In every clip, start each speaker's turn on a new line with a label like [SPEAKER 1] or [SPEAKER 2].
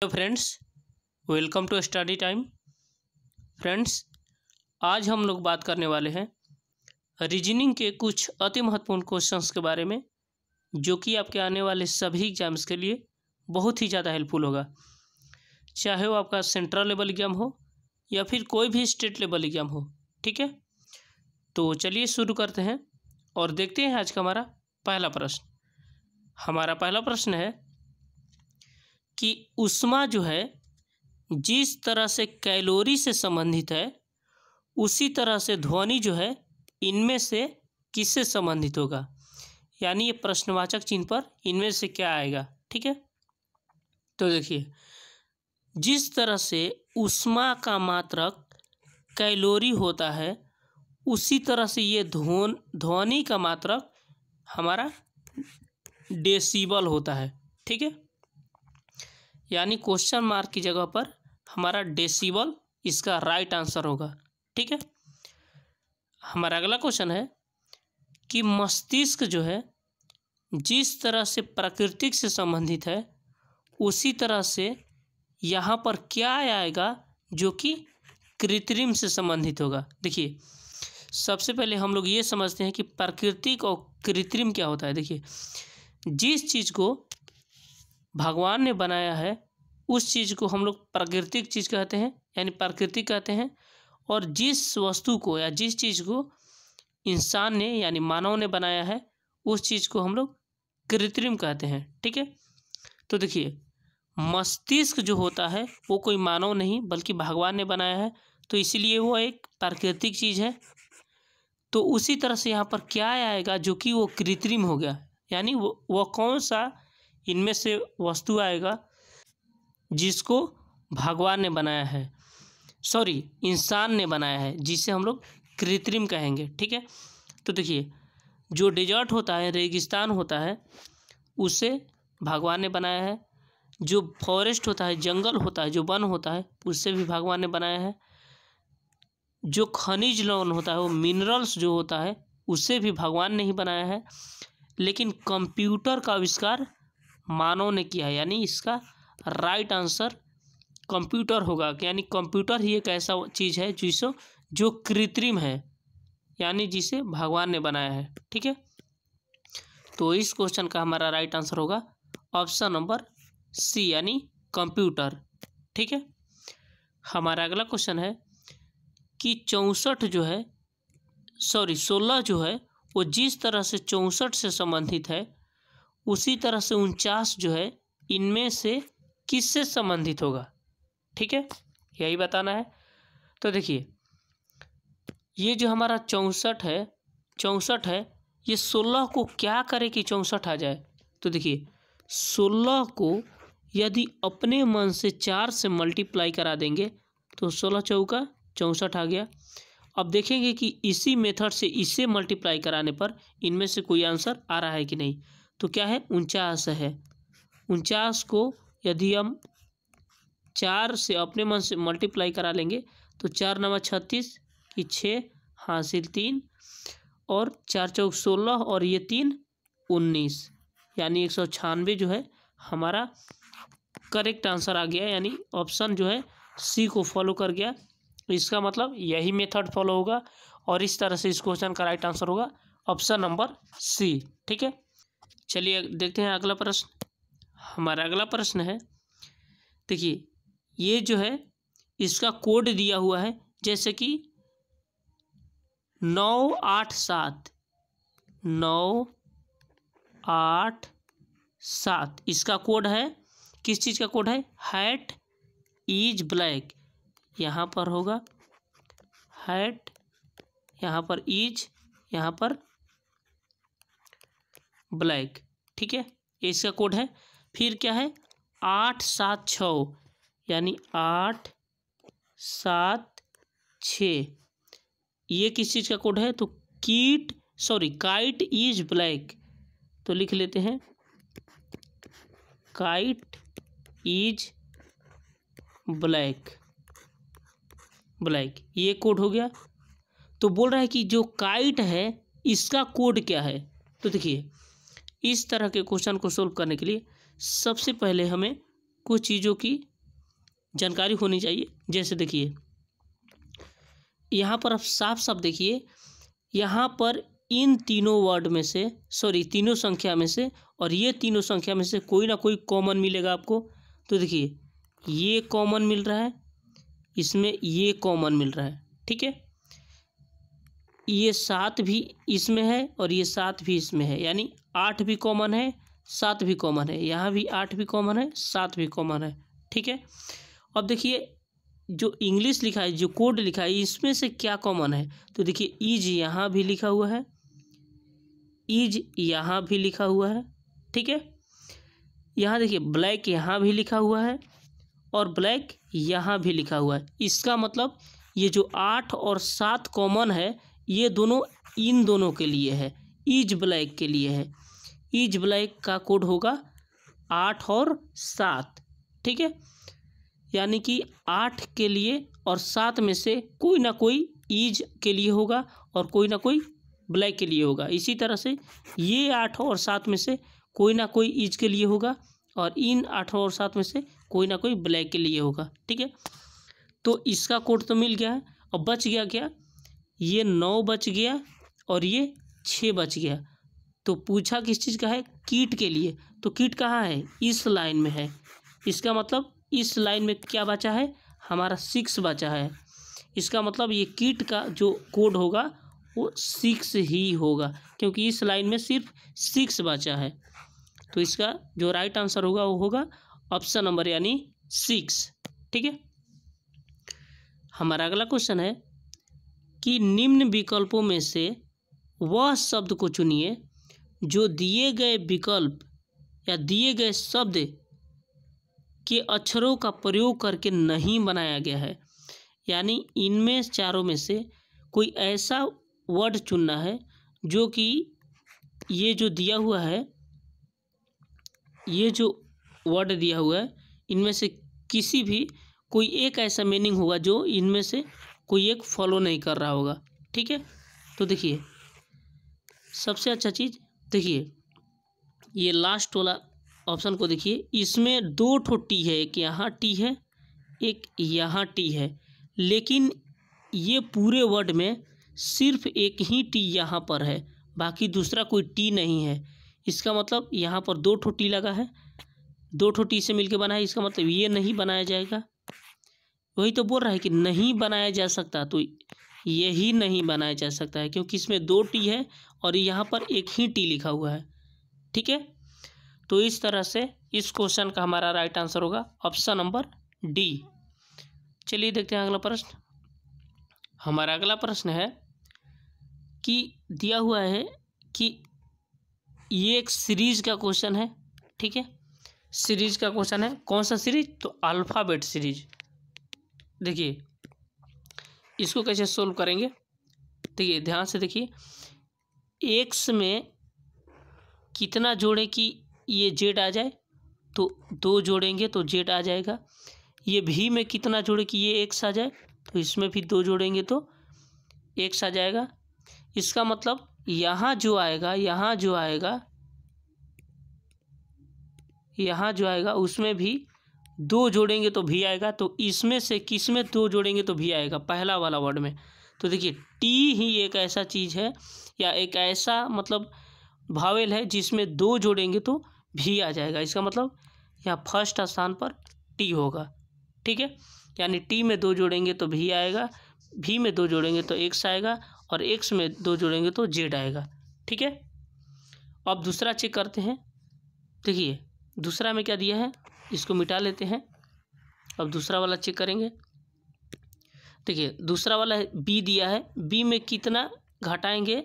[SPEAKER 1] Hello friends, welcome to study time. Friends, आज हम लोग बात करने वाले हैं रीजनिंग के कुछ अति महत्वपूर्ण क्वेश्चंस के बारे में, जो कि आपके आने वाले सभी एग्जाम्स के लिए बहुत ही ज़्यादा हेल्पफुल होगा, चाहे वो आपका सेंट्रल लेवल एग्जाम हो या फिर कोई भी स्टेट लेवल एग्जाम हो। ठीक है, तो चलिए शुरू करते हैं और देखते हैं आज का हमारा पहला प्रश्न। हमारा पहला प्रश्न है कि ऊष्मा जो है जिस तरह से कैलोरी से संबंधित है, उसी तरह से ध्वनि जो है इनमें से किससे संबंधित होगा। यानी ये प्रश्नवाचक चिन्ह पर इनमें से क्या आएगा। ठीक है, तो देखिए, जिस तरह से ऊष्मा का मात्रक कैलोरी होता है, उसी तरह से ये ध्वनि का मात्रक हमारा डेसिबल होता है। ठीक है, यानी क्वेश्चन मार्क की जगह पर हमारा डेसिबल इसका राइट आंसर होगा। ठीक है, हमारा अगला क्वेश्चन है कि मस्तिष्क जो है जिस तरह से प्राकृतिक से संबंधित है, उसी तरह से यहाँ पर क्या आएगा जो कि कृत्रिम से संबंधित होगा। देखिए, सबसे पहले हम लोग ये समझते हैं कि प्राकृतिक और कृत्रिम क्या होता है। देखिए, जिस चीज़ को भगवान ने बनाया है उस चीज़ को हम लोग प्राकृतिक चीज़ कहते हैं, यानी प्राकृतिक कहते हैं, और जिस वस्तु को या जिस चीज़ को इंसान ने यानी मानव ने बनाया है उस चीज़ को हम लोग कृत्रिम कहते हैं। ठीक है, तो देखिए, मस्तिष्क जो होता है वो कोई मानव नहीं बल्कि भगवान ने बनाया है, तो इसीलिए वो एक प्राकृतिक चीज़ है। तो उसी तरह से यहाँ पर क्या आएगा जो कि वो कृत्रिम हो गया, यानी वो कौन सा इनमें से वस्तु आएगा जिसको भगवान ने बनाया है, सॉरी इंसान ने बनाया है, जिसे हम लोग कृत्रिम कहेंगे। ठीक है, तो देखिए, जो डेजर्ट होता है, रेगिस्तान होता है, उसे भगवान ने बनाया है। जो फॉरेस्ट होता है, जंगल होता है, जो वन होता है, उससे भी भगवान ने बनाया है। जो खनिज लवण होता है, वो मिनरल्स जो होता है, उससे भी भगवान ने ही बनाया है। लेकिन कंप्यूटर का आविष्कार मानव ने किया है, यानी इसका राइट आंसर कंप्यूटर होगा। यानी कंप्यूटर ही एक ऐसा चीज़ है जो कृत्रिम है, यानी जिसे भगवान ने बनाया है। ठीक है, तो इस क्वेश्चन का हमारा राइट आंसर होगा ऑप्शन नंबर सी, यानी कंप्यूटर। ठीक है, हमारा अगला क्वेश्चन है कि 64 जो है, सॉरी 16 जो है, वो जिस तरह से 64 से संबंधित है, उसी तरह से 49 जो है इनमें से किससे संबंधित होगा। ठीक है, यही बताना है। तो देखिए, ये जो हमारा 64 है, ये 16 को क्या करे कि 64 आ जाए। तो देखिए, 16 को यदि अपने मन से 4 से मल्टीप्लाई करा देंगे तो 16 चौका 64 आ गया। अब देखेंगे कि इसी मेथड से इसे मल्टीप्लाई कराने पर इनमें से कोई आंसर आ रहा है कि नहीं। तो क्या है, 49 है। 49 को यदि हम 4 से अपने मन से मल्टीप्लाई करा लेंगे तो 4 नवा 36 की 6 हासिल 3 और 4 चौक 16 और ये 3 19, यानी 196 जो है हमारा करेक्ट आंसर आ गया। यानी ऑप्शन जो है सी को फॉलो कर गया। इसका मतलब यही मेथड फॉलो होगा और इस तरह से इस क्वेश्चन का राइट आंसर होगा ऑप्शन नंबर सी। ठीक है, चलिए देखते हैं अगला प्रश्न। हमारा अगला प्रश्न है, देखिए, ये जो है इसका कोड दिया हुआ है, जैसे कि 987 इसका कोड है। किस चीज़ का कोड है, हैट इज ब्लैक। यहाँ पर होगा हैट, यहाँ पर इज, यहाँ पर ब्लैक। ठीक है, इसका कोड है। फिर क्या है, 876, यानी 876, ये किस चीज़ का कोड है। तो काइट इज ब्लैक। तो लिख लेते हैं काइट इज ब्लैक, ये कोड हो गया। तो बोल रहा है कि जो काइट है इसका कोड क्या है। तो देखिए, इस तरह के क्वेश्चन को सोल्व करने के लिए सबसे पहले हमें कुछ चीज़ों की जानकारी होनी चाहिए। जैसे देखिए यहाँ पर आप साफ साफ देखिए, यहाँ पर इन तीनों वर्ड में से तीनों संख्या में से और ये तीनों संख्या में से कोई ना कोई कॉमन मिलेगा आपको। तो देखिए ये कॉमन मिल रहा है, इसमें ये कॉमन मिल रहा है, ठीक है। ये 7 भी इसमें है और ये 7 भी इसमें है, यानी 8 भी कॉमन है, 7 भी कॉमन है। यहाँ भी 8 भी कॉमन है, 7 भी कॉमन है, ठीक है। अब देखिए जो इंग्लिश लिखा है, जो कोड लिखा है, इसमें से क्या कॉमन है। तो देखिए इज यहाँ भी लिखा हुआ है, इज यहाँ भी लिखा हुआ है, ठीक है। यहाँ देखिए ब्लैक यहाँ भी लिखा हुआ है और ब्लैक यहाँ भी लिखा हुआ है। इसका मतलब ये जो 8 और 7 कॉमन है, ये दोनों इन दोनों के लिए है, इज ब्लैक के लिए है। इज ब्लैक का कोड होगा 8 और 7, ठीक है। यानी कि 8 के लिए और 7 में से कोई ना कोई ईज के लिए होगा और कोई ना कोई ब्लैक के लिए होगा। इसी तरह से ये 8 और 7 में से कोई ना कोई ईज के लिए होगा और इन 8 और 7 में से कोई ना कोई ब्लैक के लिए होगा, ठीक है। तो इसका कोड तो मिल गया है। अब बच गया क्या, ये 9 बच गया और ये 6 बच गया। तो पूछा किस चीज़ का है, कीट के लिए। तो कीट कहाँ है, इस लाइन में है। इसका मतलब इस लाइन में क्या बचा है, हमारा 6 बचा है। इसका मतलब ये कीट का जो कोड होगा वो 6 ही होगा, क्योंकि इस लाइन में सिर्फ 6 बचा है। तो इसका जो राइट आंसर होगा वो होगा ऑप्शन नंबर यानी 6, ठीक है। हमारा अगला क्वेश्चन है कि निम्न विकल्पों में से वह शब्द को चुनिए जो दिए गए विकल्प या दिए गए शब्द के अक्षरों का प्रयोग करके नहीं बनाया गया है। यानी इनमें चारों में से कोई ऐसा वर्ड चुनना है जो कि ये जो दिया हुआ है, ये जो वर्ड दिया हुआ है, इनमें से किसी भी कोई एक ऐसा मीनिंग होगा जो इनमें से कोई एक फॉलो नहीं कर रहा होगा, ठीक है। तो देखिए सबसे अच्छा चीज़ देखिए ये लास्ट वाला ऑप्शन को देखिए, इसमें 2 ठो टी है, एक यहाँ टी है, एक यहाँ टी है, लेकिन ये पूरे वर्ड में सिर्फ एक ही टी यहाँ पर है, बाकी दूसरा कोई टी नहीं है। इसका मतलब यहाँ पर 2 ठो टी लगा है, 2 ठो टी से मिलके बना है। इसका मतलब ये नहीं बनाया जाएगा। वही तो बोल रहा है कि नहीं बनाया जा सकता, तो यही नहीं बनाया जा सकता है क्योंकि इसमें 2 टी है और यहाँ पर एक ही टी लिखा हुआ है, ठीक है। तो इस तरह से इस क्वेश्चन का हमारा राइट आंसर होगा ऑप्शन नंबर डी। चलिए देखते हैं अगला प्रश्न। हमारा अगला प्रश्न है कि दिया हुआ है कि ये एक सीरीज का क्वेश्चन है, ठीक है। सीरीज का क्वेश्चन है, कौन सा सीरीज, तो अल्फ़ाबेट सीरीज। देखिए इसको कैसे सोल्व करेंगे, देखिए ध्यान से देखिए। एक्स में कितना जोड़ें कि ये जेड आ जाए, तो 2 जोड़ेंगे तो जेड आ जाएगा। ये भी में कितना जोड़े कि ये एक्स आ जाए, तो इसमें भी 2 जोड़ेंगे तो एक्स आ जाएगा। इसका मतलब यहाँ जो आएगा, यहाँ जो आएगा उसमें भी 2 जोड़ेंगे तो भी आएगा। तो इसमें से किस में 2 जोड़ेंगे तो भी आएगा, पहला वाला वर्ड में। तो देखिए टी ही एक ऐसा चीज़ है या एक ऐसा मतलब भावेल है जिसमें 2 जोड़ेंगे तो भी आ जाएगा। इसका मतलब यहाँ फर्स्ट स्थान पर टी होगा, ठीक है। यानी टी में 2 जोड़ेंगे तो भी आएगा, भी में 2 जोड़ेंगे तो एक्स आएगा और एक्स में 2 जोड़ेंगे तो जेड आएगा, ठीक है। अब दूसरा चेक करते हैं। देखिए दूसरा में क्या दिया है, इसको मिटा लेते हैं। अब दूसरा वाला चेक करेंगे। देखिए दूसरा वाला बी दिया है, बी में कितना घटाएंगे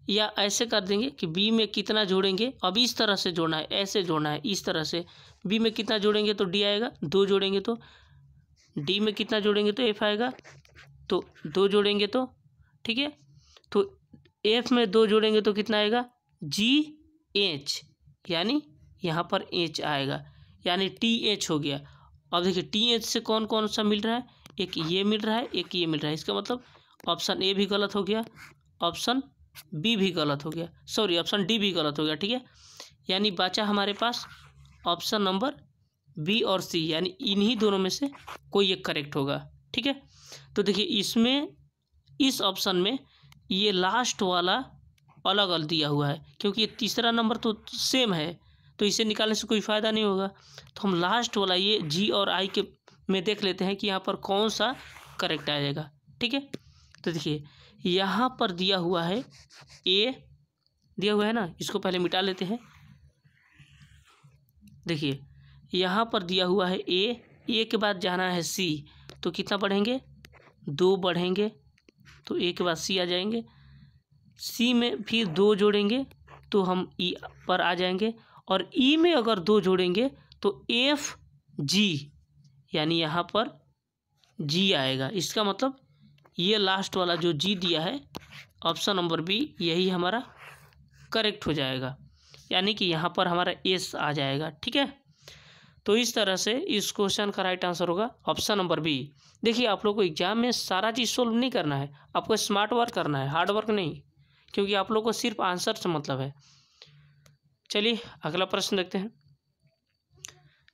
[SPEAKER 1] या ऐसे कर देंगे कि बी में कितना जोड़ेंगे। अब इस तरह से जोड़ना है, ऐसे जोड़ना है, इस तरह से। बी में कितना जोड़ेंगे तो डी आएगा, 2 जोड़ेंगे तो डी में कितना जोड़ेंगे तो एफ आएगा, तो 2 जोड़ेंगे तो, ठीक है। तो एफ में 2 जोड़ेंगे तो कितना आएगा, जी एच, यानी यहाँ पर एच आएगा, यानी टी एच हो गया। अब देखिए टी एच से कौन कौन सा मिल रहा है, एक ये मिल रहा है, एक ये मिल रहा है। इसका मतलब ऑप्शन ए भी गलत हो गया, ऑप्शन बी भी गलत हो गया, ऑप्शन डी भी गलत हो गया, ठीक है। यानी बचा हमारे पास ऑप्शन नंबर बी और सी, यानी इन्हीं दोनों में से कोई एक करेक्ट होगा। ठीक है, तो देखिए इसमें इस ऑप्शन में ये लास्ट वाला अलग अलग दिया हुआ है, क्योंकि ये तीसरा नंबर तो सेम है, तो इसे निकालने से कोई फ़ायदा नहीं होगा। तो हम लास्ट वाला ये जी और आई के में देख लेते हैं कि यहाँ पर कौन सा करेक्ट आ जाएगा। ठीक है, तो देखिए यहाँ पर दिया हुआ है ए, दिया हुआ है ना, इसको पहले मिटा लेते हैं। देखिए यहाँ पर दिया हुआ है ए के बाद जाना है सी, तो कितना बढ़ेंगे, 2 बढ़ेंगे, तो ए के बाद सी आ जाएंगे। सी में फिर 2 जोड़ेंगे तो हम ई पर आ जाएंगे, और ई में अगर 2 जोड़ेंगे तो एफ जी, यानी यहाँ पर जी आएगा। इसका मतलब ये लास्ट वाला जो जी दिया है ऑप्शन नंबर बी, यही हमारा करेक्ट हो जाएगा, यानी कि यहाँ पर हमारा एस आ जाएगा। ठीक है, तो इस तरह से इस क्वेश्चन का राइट आंसर होगा ऑप्शन नंबर बी। देखिए आप लोग को एग्जाम में सारा चीज़ सोल्व नहीं करना है, आपको स्मार्ट वर्क करना है, हार्ड वर्क नहीं, क्योंकि आप लोग को सिर्फ आंसर से मतलब है। चलिए अगला प्रश्न देखते हैं।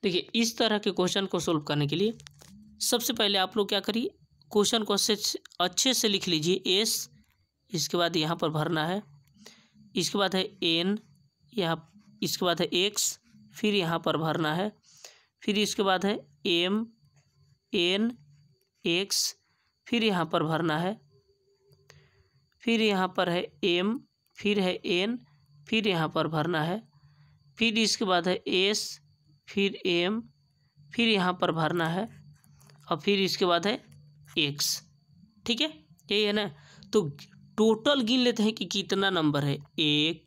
[SPEAKER 1] देखिए इस तरह के क्वेश्चन को सोल्व करने के लिए सबसे पहले आप लोग क्या करिए, क्वेश्चन को अच्छे से लिख लीजिए एस, इसके बाद यहाँ पर भरना है, इसके बाद है एन, यहाँ इसके बाद है एक्स, फिर यहाँ पर भरना है, फिर इसके बाद है एम एन एक्स, फिर यहाँ पर भरना है, फिर यहाँ पर है एम, फिर है एन, फिर यहाँ पर भरना है, फिर इसके बाद है एस, फिर एम, फिर यहाँ पर भरना है, और फिर इसके बाद है एक्स। ठीक है, यही है ना। तो टोटल गिन लेते हैं कि कितना नंबर है, 1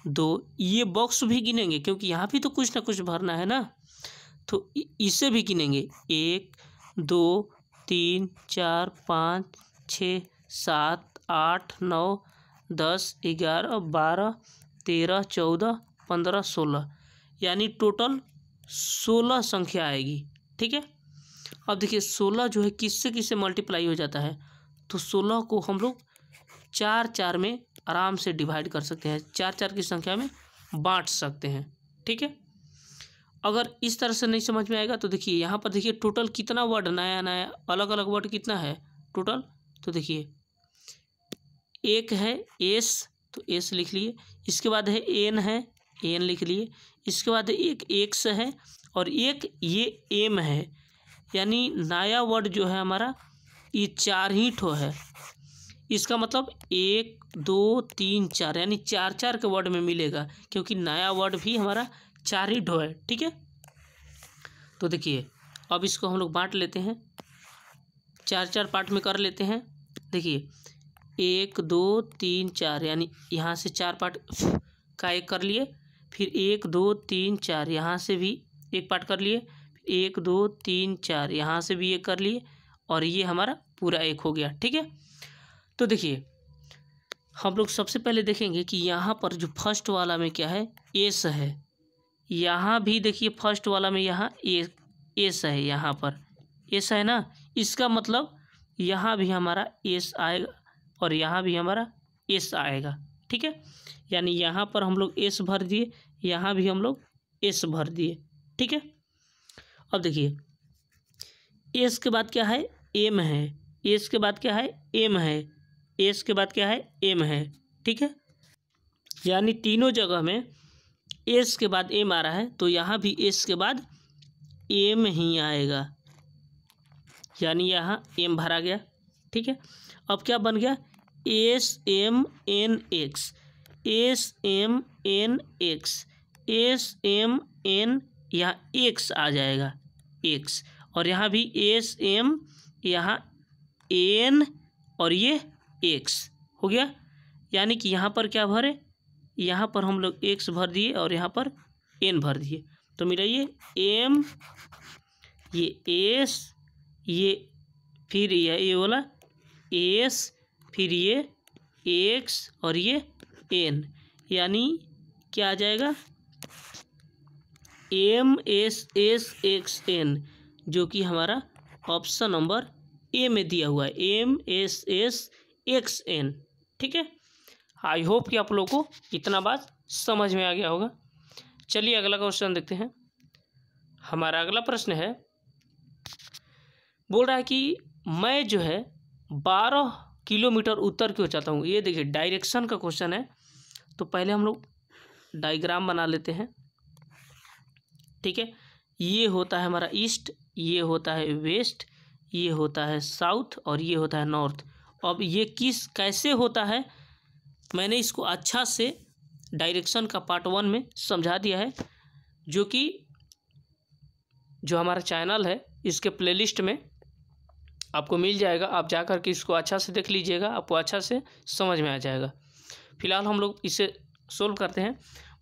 [SPEAKER 1] 2, ये बॉक्स भी गिनेंगे क्योंकि यहाँ भी तो कुछ ना कुछ भरना है ना, तो इसे भी गिनेंगे, 1 2 3 4 5 6 7 8 9 10 11 12 13 14 15 16, यानी टोटल 16 संख्या आएगी। ठीक है, अब देखिए 16 जो है किससे किससे मल्टीप्लाई हो जाता है, तो 16 को हम लोग 4 4 में आराम से डिवाइड कर सकते हैं, 4 4 की संख्या में बांट सकते हैं। ठीक है, अगर इस तरह से नहीं समझ में आएगा तो देखिए यहाँ पर देखिए टोटल कितना वर्ड, नया नया अलग अलग वर्ड कितना है टोटल, तो देखिए एक है एस, तो एस लिख लिए, इसके बाद है एन है, एन लिख लिए, इसके बाद एक एक्स है, और एक ये एम है, यानी नया वर्ड जो है हमारा ये 4 ही ठो है। इसका मतलब 1 2 3 4, यानी 4 4 के वर्ड में मिलेगा, क्योंकि नया वर्ड भी हमारा 4 ही ठो है। ठीक है, तो देखिए अब इसको हम लोग बांट लेते हैं, 4 4 पार्ट में कर लेते हैं। देखिए 1 2 3 4, यानी यहाँ से 4 पार्ट का एक कर लिए, फिर 1 2 3 4 यहाँ से भी एक पार्ट कर लिए, 1 2 3 4 यहाँ से भी एक कर लिए, और ये हमारा पूरा एक हो गया। ठीक है, तो देखिए हम लोग सबसे पहले देखेंगे कि यहाँ पर जो फर्स्ट वाला में क्या है, एस है, यहाँ भी देखिए फर्स्ट वाला में यहाँ एस है, यहाँ पर एस है ना, इसका मतलब यहाँ भी हमारा एस आएगा और यहाँ भी हमारा एस आएगा। ठीक है, यानी यहाँ पर हम लोग एस भर दिए, यहाँ भी हम लोग एस भर दिए। ठीक है, अब देखिए एस के बाद क्या है, एम है, एस के बाद क्या है, एम है, एस के बाद क्या है, एम है। ठीक है, यानी तीनों जगह में एस के बाद एम आ रहा है, तो यहाँ भी एस के बाद एम ही आएगा, यानी यहाँ एम भरा गया। ठीक है, अब क्या बन गया, S M N X, S M N X, S M N, यहाँ एक्स आ जाएगा, एक्स, और यहाँ भी एस एम, यहाँ एन, और ये एक्स हो गया। यानी कि यहाँ पर क्या भरे, यहाँ पर हम लोग एक्स भर दिए और यहाँ पर एन भर दिए, तो मिला ये एम, ये एस, ये फिर ये वाला एस, फिर ये एक्स, और ये एन, यानी क्या आ जाएगा, M S S X N, जो कि हमारा ऑप्शन नंबर ए में दिया हुआ है, M S S X N. ठीक है, आई होप कि आप लोगों को इतना बात समझ में आ गया होगा। चलिए अगला क्वेश्चन देखते हैं। हमारा अगला प्रश्न है, बोल रहा है कि मैं जो है 12 किलोमीटर उत्तर की ओर चलता हूँ। ये देखिए डायरेक्शन का क्वेश्चन है, तो पहले हम लोग डायग्राम बना लेते हैं। ठीक है, ये होता है हमारा ईस्ट, ये होता है वेस्ट, ये होता है साउथ और ये होता है नॉर्थ। अब ये कैसे होता है, मैंने इसको अच्छा से डायरेक्शन का पार्ट 1 में समझा दिया है, जो हमारा चैनल है इसके प्लेलिस्ट में आपको मिल जाएगा। आप जा कर के इसको अच्छा से देख लीजिएगा, आपको अच्छा से समझ में आ जाएगा। फिलहाल हम लोग इसे सोल्व करते हैं।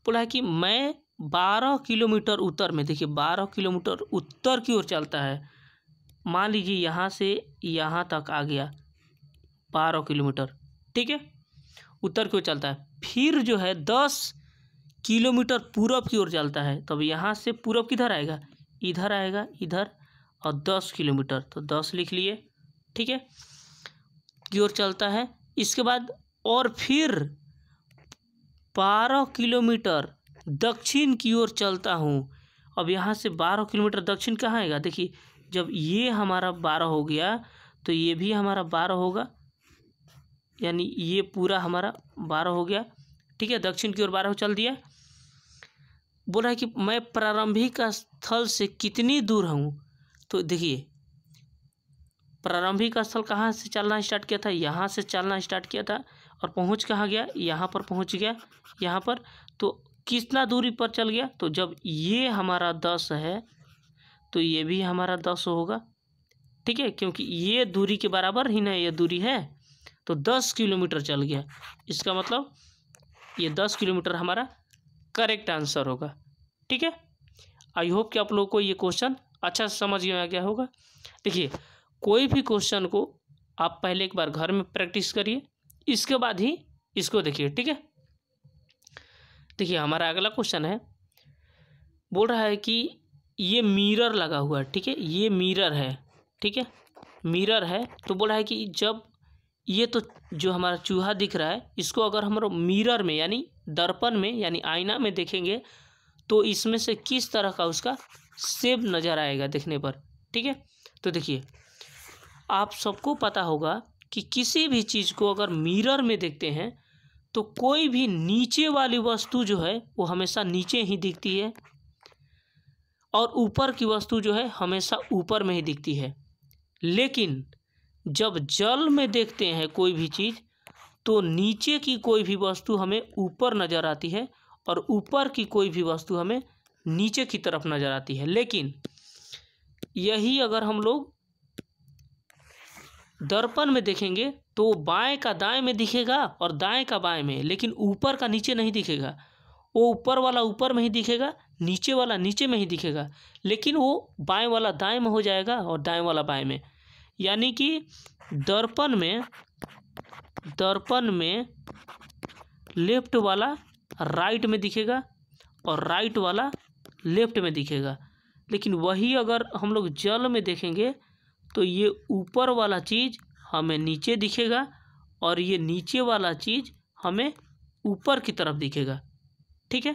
[SPEAKER 1] बोला है कि मैं 12 किलोमीटर उत्तर में, देखिए 12 किलोमीटर उत्तर की ओर चलता है। मान लीजिए यहाँ से यहाँ तक आ गया 12 किलोमीटर, ठीक है, उत्तर की ओर चलता है। फिर जो है 10 किलोमीटर पूरब की ओर चलता है। तो अब यहाँ से पूरब किधर आएगा, इधर आएगा, इधर, और 10 किलोमीटर, तो 10 लिख लिए, ठीक है, की ओर चलता है। इसके बाद और फिर 12 किलोमीटर दक्षिण की ओर चलता हूँ। अब यहाँ से 12 किलोमीटर दक्षिण कहाँ आएगा, देखिए जब ये हमारा 12 हो गया तो ये भी हमारा 12 होगा, यानी ये पूरा हमारा 12 हो गया, ठीक है, दक्षिण की ओर 12 चल दिया। बोल रहा है कि मैं प्रारंभिक स्थल से कितनी दूर हूँ। तो देखिए प्रारंभिक स्थल कहाँ से चलना स्टार्ट किया था, यहाँ से चलना स्टार्ट किया था, और पहुँच कहाँ गया, यहाँ पर पहुँच गया, यहाँ पर। तो कितना दूरी पर चल गया, तो जब ये हमारा 10 है तो ये भी हमारा 10 होगा, ठीक है, क्योंकि ये दूरी के बराबर ही ना ये दूरी है, तो 10 किलोमीटर चल गया। इसका मतलब ये 10 किलोमीटर हमारा करेक्ट आंसर होगा, ठीक है। आई होप कि आप लोगों को ये क्वेश्चन अच्छा से समझ में आ गया होगा। देखिए कोई भी क्वेश्चन को आप पहले एक बार घर में प्रैक्टिस करिए, इसके बाद ही इसको देखिए, ठीक है। देखिए हमारा अगला क्वेश्चन है, बोल रहा है कि ये मिरर लगा हुआ है, ठीक है, ये मिरर है, ठीक है, मिरर है। तो बोल रहा है कि जब ये तो जो हमारा चूहा दिख रहा है, इसको अगर हम मिरर में यानी दर्पण में यानी आईना में देखेंगे तो इसमें से किस तरह का उसका शेप नज़र आएगा देखने पर, ठीक है। तो देखिए आप सबको पता होगा कि किसी भी चीज़ को अगर मिरर में देखते हैं तो कोई भी नीचे वाली वस्तु जो है वो हमेशा नीचे ही दिखती है, और ऊपर की वस्तु जो है हमेशा ऊपर में ही दिखती है। लेकिन जब जल में देखते हैं कोई भी चीज़ तो नीचे की कोई भी वस्तु हमें ऊपर नज़र आती है, और ऊपर की कोई भी वस्तु हमें नीचे की तरफ नज़र आती है। लेकिन यही अगर हम लोग दर्पण में देखेंगे तो बाएं का दाएं में दिखेगा और दाएं का बाएं में, लेकिन ऊपर का नीचे नहीं दिखेगा। वो ऊपर वाला ऊपर में ही दिखेगा, नीचे वाला नीचे में ही दिखेगा, लेकिन वो बाएं वाला दाएं में हो जाएगा और दाएं वाला बाएं में। यानी कि दर्पण में लेफ्ट वाला राइट में दिखेगा और राइट वाला लेफ्ट में दिखेगा। लेकिन वही अगर हम लोग जल में देखेंगे तो ये ऊपर वाला चीज़ हमें नीचे दिखेगा और ये नीचे वाला चीज़ हमें ऊपर की तरफ दिखेगा, ठीक है।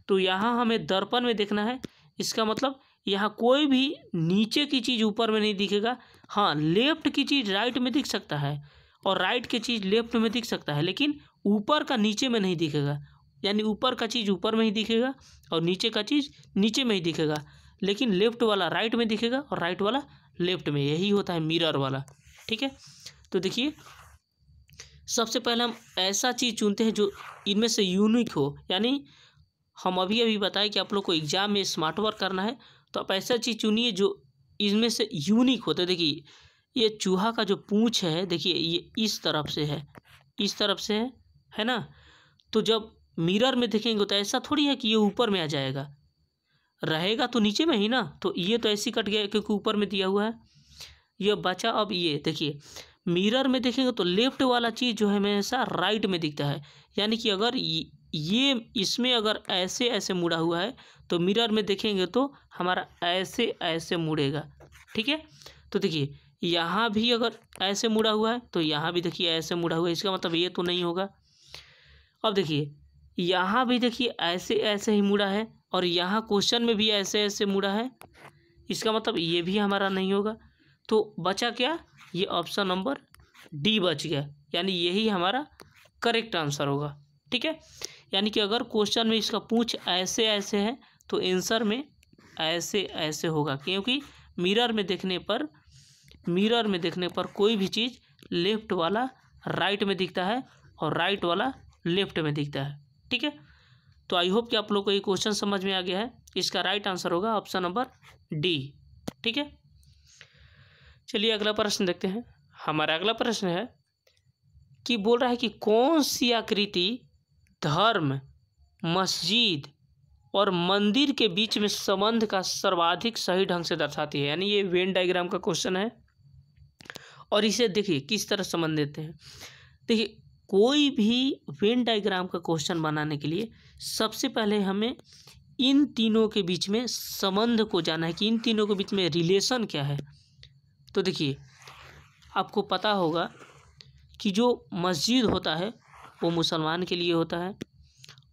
[SPEAKER 1] तो यहाँ हमें दर्पण में देखना है, इसका मतलब यहाँ कोई भी नीचे की चीज़ ऊपर में नहीं दिखेगा। हाँ, लेफ्ट की चीज़ राइट में दिख सकता है और राइट की चीज़ लेफ्ट में दिख सकता है, लेकिन ऊपर का नीचे में नहीं दिखेगा। यानी ऊपर का चीज़ ऊपर में ही दिखेगा और नीचे का चीज़ नीचे में ही दिखेगा, लेकिन लेफ्ट वाला राइट में दिखेगा और राइट वाला लेफ्ट में। यही होता है मिरर वाला, ठीक है। तो देखिए सबसे पहले हम ऐसा चीज़ चुनते हैं जो इनमें से यूनिक हो। यानी हम अभी बताएं कि आप लोग को एग्जाम में स्मार्ट वर्क करना है तो आप ऐसा चीज़ चुनिए जो इनमें से यूनिक होता है। देखिए ये चूहा का जो पूँछ है, देखिए ये इस तरफ से है, इस तरफ से है ना। तो जब मिरर में देखेंगे तो ऐसा थोड़ी है कि ये ऊपर में आ जाएगा, रहेगा तो नीचे में ही ना। तो ये तो ऐसे कट गया क्योंकि ऊपर में दिया हुआ है, ये बचा। अब ये देखिए मिरर में देखेंगे तो लेफ्ट वाला चीज़ जो है हमेशा राइट में दिखता है। यानी कि अगर ये इसमें अगर ऐसे ऐसे मुड़ा हुआ है तो मिरर में देखेंगे तो हमारा ऐसे ऐसे मुड़ेगा, ठीक है। तो देखिए यहाँ भी अगर ऐसे मुड़ा हुआ है तो यहाँ भी देखिए ऐसे मुड़ा हुआ है, इसका मतलब ये तो नहीं होगा। अब देखिए यहाँ भी देखिए ऐसे ऐसे ही मुड़ा है और यहाँ क्वेश्चन में भी ऐसे ऐसे मुड़ा है, इसका मतलब ये भी हमारा नहीं होगा। तो बचा क्या, ये ऑप्शन नंबर डी बच गया, यानी यही हमारा करेक्ट आंसर होगा। ठीक है, यानी कि अगर क्वेश्चन में इसका पूछ ऐसे ऐसे है तो आंसर में ऐसे ऐसे होगा, क्योंकि मिरर में देखने पर कोई भी चीज़ लेफ्ट वाला राइट में दिखता है और राइट वाला लेफ्ट में दिखता है। ठीक है, तो आई होप कि आप लोग को ये क्वेश्चन समझ में आ गया है। इसका राइट आंसर होगा ऑप्शन नंबर डी। ठीक है, चलिए अगला प्रश्न देखते हैं। हमारा अगला प्रश्न है कि बोल रहा है कि कौन सी आकृति धर्म, मस्जिद और मंदिर के बीच में संबंध का सर्वाधिक सही ढंग से दर्शाती है। यानी ये वेन डायग्राम का क्वेश्चन है और इसे देखिए किस तरह संबंध देते हैं। देखिए, कोई भी वेन डायग्राम का क्वेश्चन बनाने के लिए सबसे पहले हमें इन तीनों के बीच में संबंध को जानना है कि इन तीनों के बीच में रिलेशन क्या है। तो देखिए, आपको पता होगा कि जो मस्जिद होता है वो मुसलमान के लिए होता है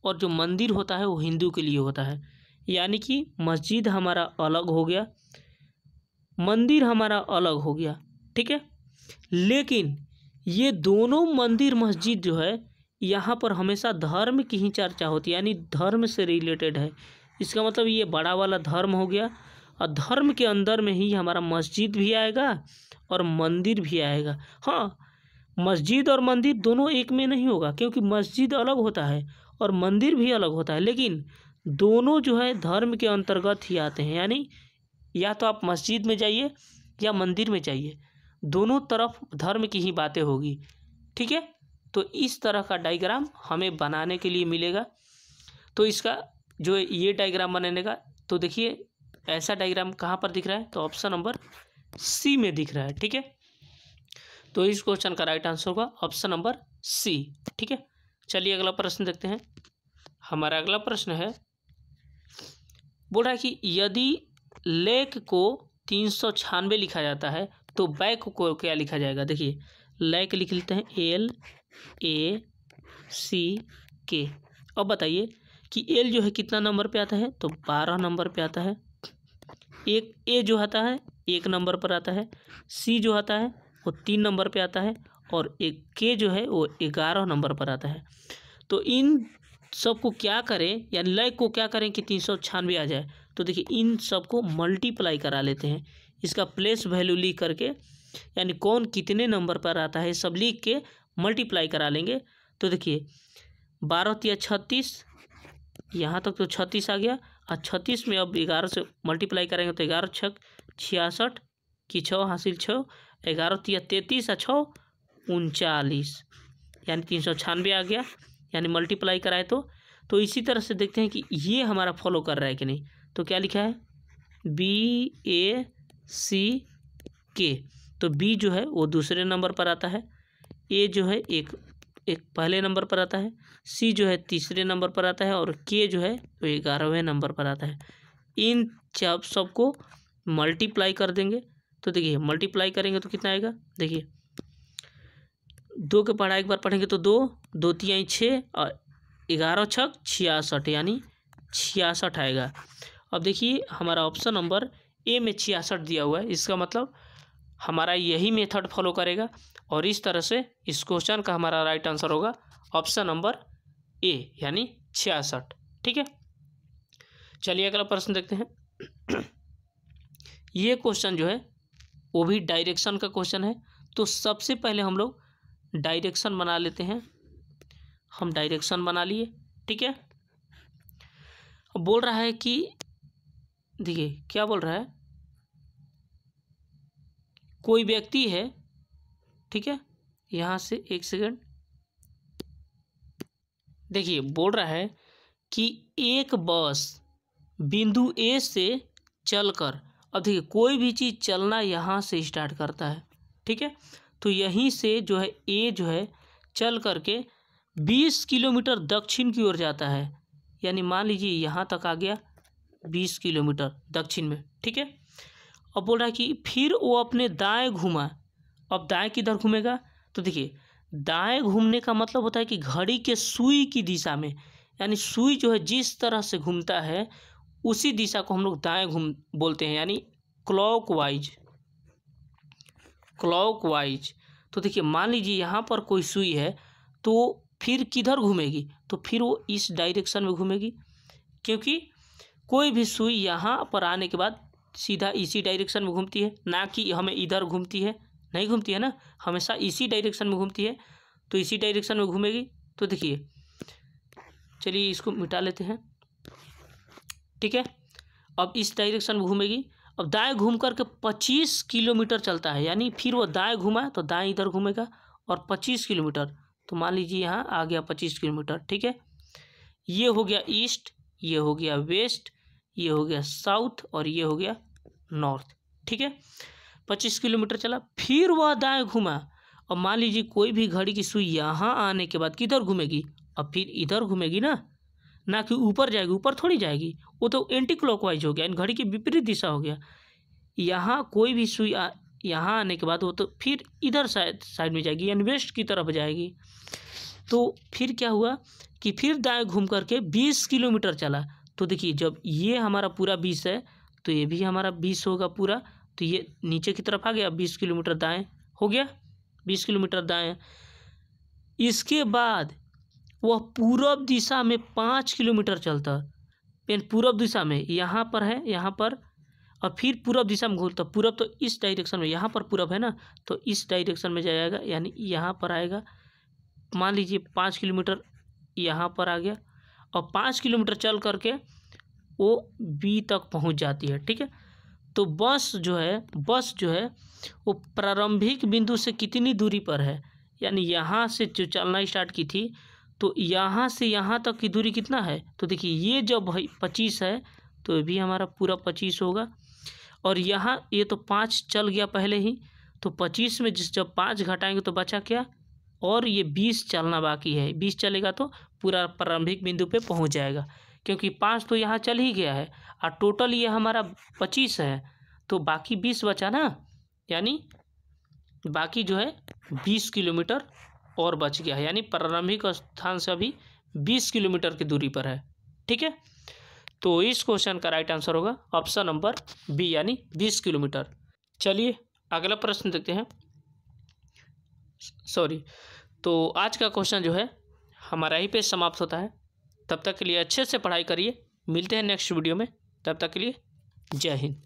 [SPEAKER 1] और जो मंदिर होता है वो हिंदू के लिए होता है। यानी कि मस्जिद हमारा अलग हो गया, मंदिर हमारा अलग हो गया। ठीक है, लेकिन ये दोनों मंदिर मस्जिद जो है यहाँ पर हमेशा धर्म की ही चर्चा होती है, यानी धर्म से रिलेटेड है। इसका मतलब ये बड़ा वाला धर्म हो गया और धर्म के अंदर में ही हमारा मस्जिद भी आएगा और मंदिर भी आएगा। हाँ, मस्जिद और मंदिर दोनों एक में नहीं होगा, क्योंकि मस्जिद अलग होता है और मंदिर भी अलग होता है, लेकिन दोनों जो है धर्म के अंतर्गत ही आते हैं। यानी या तो आप मस्जिद में जाइए या मंदिर में जाइए, दोनों तरफ धर्म की ही बातें होगी। ठीक है, तो इस तरह का डायग्राम हमें बनाने के लिए मिलेगा। तो इसका जो ये डायग्राम बनाने का, तो देखिए ऐसा डायग्राम कहाँ पर दिख रहा है, तो ऑप्शन नंबर सी में दिख रहा है। ठीक है, तो इस क्वेश्चन का राइट आंसर होगा ऑप्शन नंबर सी। ठीक है, चलिए अगला प्रश्न देखते हैं। हमारा अगला प्रश्न है, बोल रहा है कि यदि लेक को 396 लिखा जाता है तो बैक को क्या लिखा जाएगा। देखिए, लेक लिख लेते हैं LACK। अब बताइए कि एल जो है कितना नंबर पे आता है, तो 12 नंबर पे आता है। एक ए जो आता है 1 नंबर पर आता है, सी जो आता है वो 3 नंबर पे आता है और एक के जो है वो 11 नंबर पर आता है। तो इन सबको क्या करें, या लेक को क्या करें कि 396 आ जाए। तो देखिए, इन सबको मल्टीप्लाई करा लेते हैं, इसका प्लेस वैल्यू लिख करके, यानी कौन कितने नंबर पर आता है सब लिख के मल्टीप्लाई करा लेंगे। तो देखिए 12 तिया 36, यहाँ तक तो 36 आ गया और 36 में अब 11 से मल्टीप्लाई करेंगे तो 11 छक 66 की 6 हासिल 6, 11 तिया 33 और 6 39, यानी 396 आ गया, यानी मल्टीप्लाई कराए तो इसी तरह से देखते हैं कि ये हमारा फॉलो कर रहा है कि नहीं। तो क्या लिखा है BACK, तो बी जो है वो दूसरे नंबर पर आता है, ए जो है एक पहले नंबर पर आता है, सी जो है तीसरे नंबर पर आता है और के जो है वो 11वें नंबर पर आता है। इन सबको मल्टीप्लाई कर देंगे। तो देखिए मल्टीप्लाई करेंगे तो कितना आएगा, देखिए 2 के पढ़ा एक बार पढ़ेंगे तो 2 तियाई 6 और 11 छक 66, यानी 66 आएगा। अब देखिए हमारा ऑप्शन नंबर ए में 66 दिया हुआ है, इसका मतलब हमारा यही मेथड फॉलो करेगा और इस तरह से इस क्वेश्चन का हमारा राइट आंसर होगा ऑप्शन नंबर ए, यानी 66। ठीक है, चलिए अगला प्रश्न देखते हैं। ये क्वेश्चन जो है वो भी डायरेक्शन का क्वेश्चन है। तो सबसे पहले हम लोग डायरेक्शन बना लेते हैं। हम डायरेक्शन बना लिए। ठीक है, बोल रहा है कि देखिए क्या बोल रहा है, कोई व्यक्ति है, ठीक है, यहाँ से एक सेकंड, देखिए बोल रहा है कि एक बस बिंदु ए से चलकर, अब देखिए कोई भी चीज़ चलना यहाँ से स्टार्ट करता है। ठीक है, तो यहीं से जो है ए जो है चल करके 20 किलोमीटर दक्षिण की ओर जाता है, यानी मान लीजिए यहाँ तक आ गया 20 किलोमीटर दक्षिण में। ठीक है, अब बोल रहा है कि फिर वो अपने दाएं घूमा। अब दाएं किधर घूमेगा, तो देखिए दाएं घूमने का मतलब होता है कि घड़ी के सुई की दिशा में, यानी सुई जो है जिस तरह से घूमता है उसी दिशा को हम लोग दाएं घूम बोलते हैं, यानी क्लॉकवाइज। क्लॉकवाइज। तो देखिए मान लीजिए यहाँ पर कोई सुई है तो फिर किधर घूमेगी, तो फिर वो इस डायरेक्शन में घूमेगी, क्योंकि कोई भी सुई यहाँ पर आने के बाद सीधा इसी डायरेक्शन में घूमती है, ना कि हमें इधर घूमती है, नहीं घूमती है ना, हमेशा इसी डायरेक्शन में घूमती है, तो इसी डायरेक्शन में घूमेगी। तो देखिए चलिए इसको मिटा लेते हैं, ठीक है। अब इस डायरेक्शन में घूमेगी, अब दाएं घूम करके 25 किलोमीटर चलता है, यानी फिर वो दाएं घूमा तो दाएं इधर घूमेगा और 25 किलोमीटर, तो मान लीजिए यहाँ आ गया 25 किलोमीटर, ठीक है। ये हो गया ईस्ट, ये हो गया वेस्ट, ये हो गया साउथ और ये हो गया नॉर्थ, ठीक है। 25 किलोमीटर चला, फिर वह दाएं घूमा। अब मान लीजिए कोई भी घड़ी की सुई यहाँ आने के बाद किधर घूमेगी, अब फिर इधर घूमेगी ना कि ऊपर जाएगी, ऊपर थोड़ी जाएगी, वो तो एंटी क्लॉकवाइज हो गया, इन घड़ी की विपरीत दिशा हो गया। यहाँ कोई भी सुई यहाँ आने के बाद वो तो फिर इधर साइड में जाएगी, यानी वेस्ट की तरफ जाएगी। तो फिर क्या हुआ कि फिर दाएं घूम करके 20 किलोमीटर चला। तो देखिए जब ये हमारा पूरा 20 है तो ये भी हमारा 20 होगा पूरा, तो ये नीचे की तरफ आ गया, 20 किलोमीटर दाएं हो गया, 20 किलोमीटर दाएं। इसके बाद वह पूरब दिशा में 5 किलोमीटर चलता, पूरब दिशा में यहाँ पर है, यहाँ पर, और फिर पूरब दिशा में घूमता। पूरब तो इस डायरेक्शन में, यहाँ पर पूरब है ना, तो इस डायरेक्शन में जाएगा, यानी यहाँ पर आएगा। मान लीजिए 5 किलोमीटर यहाँ पर आ गया और 5 किलोमीटर चल करके वो बी तक पहुँच जाती है, ठीक है। तो बस जो है वो प्रारंभिक बिंदु से कितनी दूरी पर है, यानी यहाँ से जो चलना स्टार्ट की थी तो यहाँ से यहाँ तक की दूरी कितना है, तो देखिए ये जब 25 है तो ये भी हमारा पूरा 25 होगा, और यहाँ ये तो 5 चल गया पहले ही, तो 25 में जब 5 घटाएंगे तो बचा क्या, और ये 20 चलना बाकी है। 20 चलेगा तो पूरा प्रारंभिक बिंदु पे पहुँच जाएगा, क्योंकि 5 तो यहाँ चल ही गया है और टोटल ये हमारा 25 है, तो बाकी 20 बचा ना, यानी बाकी जो है 20 किलोमीटर और बच गया है, यानी प्रारंभिक स्थान से अभी 20 किलोमीटर की दूरी पर है, ठीक है। तो इस क्वेश्चन का राइट आंसर होगा ऑप्शन नंबर बी, यानी 20 किलोमीटर। चलिए अगला प्रश्न देखते हैं। तो आज का क्वेश्चन जो है हमारा यहीं पे समाप्त होता है। तब तक के लिए अच्छे से पढ़ाई करिए, मिलते हैं नेक्स्ट वीडियो में, तब तक के लिए जय हिंद।